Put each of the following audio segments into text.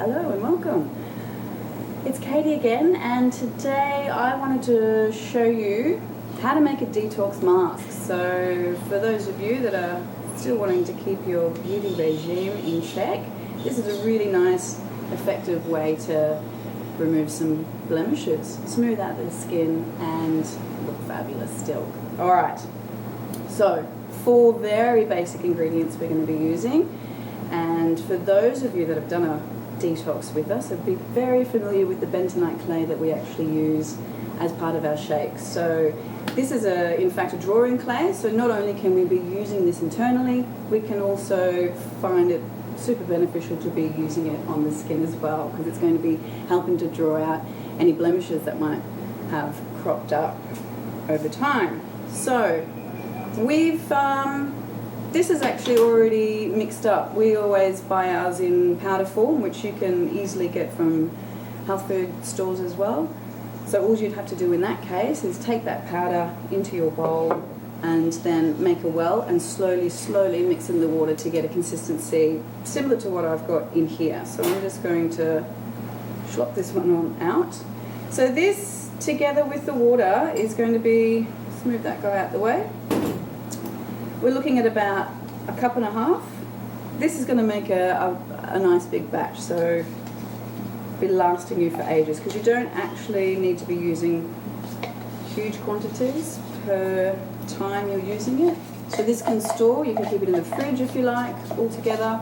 Hello and welcome. It's Katie again, and today I wanted to show you how to make a detox mask. So for those of you that are still wanting to keep your beauty regime in check, this is a really nice, effective way to remove some blemishes, smooth out the skin and look fabulous still. Alright, so 4 very basic ingredients we're going to be using, and for those of you that have done a detox with us, would be very familiar with the bentonite clay that we actually use as part of our shakes. So this is in fact a drawing clay, so not only can we be using this internally, we can also find it super beneficial to be using it on the skin as well, because it's going to be helping to draw out any blemishes that might have cropped up over time. So we've this is actually already mixed up. We always buy ours in powder form, which you can easily get from health food stores as well. So all you'd have to do in that case is take that powder into your bowl and then make a well and slowly mix in the water to get a consistency similar to what I've got in here. So I'm just going to slop this one on out. So this, together with the water, is going to be, move that guy out the way. We're looking at about 1.5 cups. This is going to make a nice big batch, so be lasting you for ages, because you don't actually need to be using huge quantities per time you're using it. So this can store, you can keep it in the fridge if you like, all together,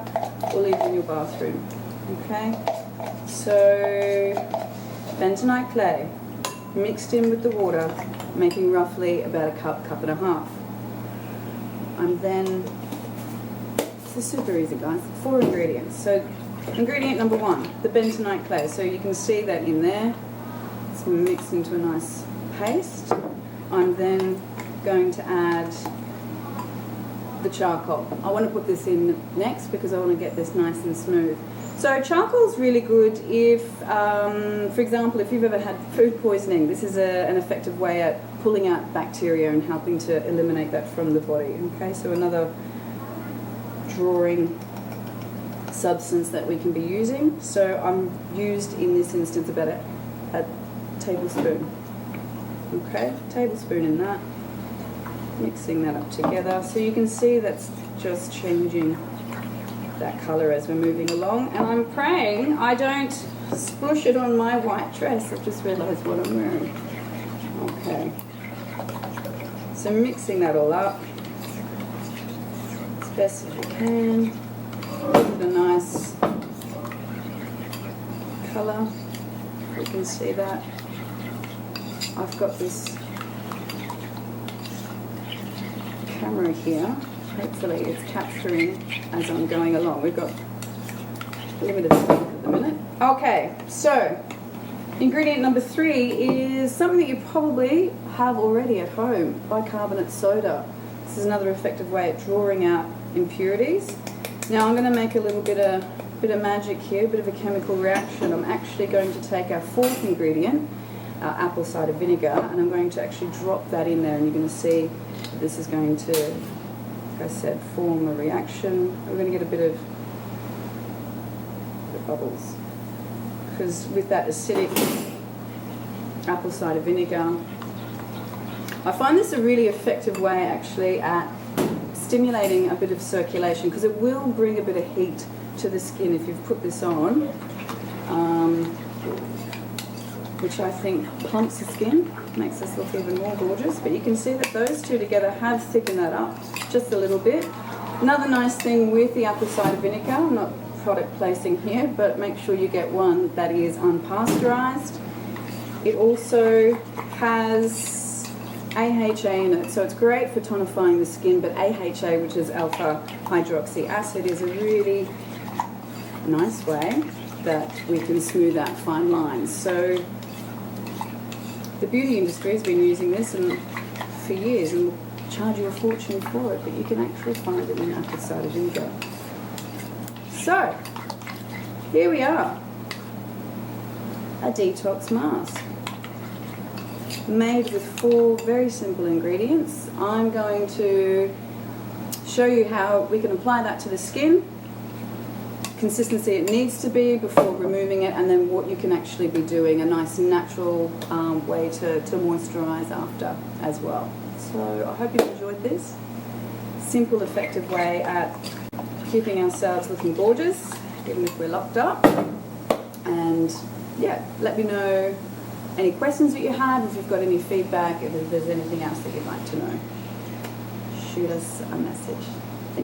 or leave it in your bathroom. Okay, so bentonite clay mixed in with the water, making roughly about 1.5 cups. And then, this is super easy guys, 4 ingredients. So ingredient number 1, the bentonite clay. So you can see that in there, it's mixed into a nice paste. I'm then going to add the charcoal. I want to put this in next because I want to get this nice and smooth. So charcoal is really good if, for example, if you've ever had food poisoning. This is an effective way at pulling out bacteria and helping to eliminate that from the body. Okay, so another drawing substance that we can be using. So I'm used in this instance about a tablespoon. Okay, tablespoon in that. Mixing that up together. So you can see that's just changing that colour as we're moving along. And I'm praying I don't splush it on my white dress. I've just realised what I'm wearing. Okay. So mixing that all up as best as you can. Give it a nice colour. You can see that. I've got this camera here. Hopefully it's capturing as I'm going along. We've got limited stock at the minute. Okay, so ingredient number 3 is something that you probably have already at home, bicarbonate soda. This is another effective way at drawing out impurities. Now I'm going to make a little bit of magic here, a bit of a chemical reaction. I'm actually going to take our 4th ingredient, our apple cider vinegar, and I'm going to actually drop that in there, and you're going to see that this is going to, like I said, form a reaction. We're going to get a bit of bubbles, because with that acidic apple cider vinegar, I find this a really effective way actually at stimulating a bit of circulation, because it will bring a bit of heat to the skin if you've put this on, which I think plumps the skin, makes us look even more gorgeous. But you can see that those two together have thickened that up just a little bit. Another nice thing with the apple cider vinegar, I'm not product placing here, but make sure you get one that is unpasteurized. It also has AHA in it, so it's great for tonifying the skin, but AHA, which is alpha hydroxy acid, is a really nice way that we can smooth out fine lines. So the beauty industry has been using this for years and will charge you a fortune for it, but you can actually find it in apple cider vinegar. So here we are, a detox mask made with 4 very simple ingredients. I'm going to show you how we can apply that to the skin consistency it needs to be before removing it, and then what you can actually be doing, a nice natural way to moisturise after as well. So I hope you've enjoyed this. Simple, effective way at keeping ourselves looking gorgeous, even if we're locked up. And yeah, let me know any questions that you have, if you've got any feedback, if there's anything else that you'd like to know. Shoot us a message.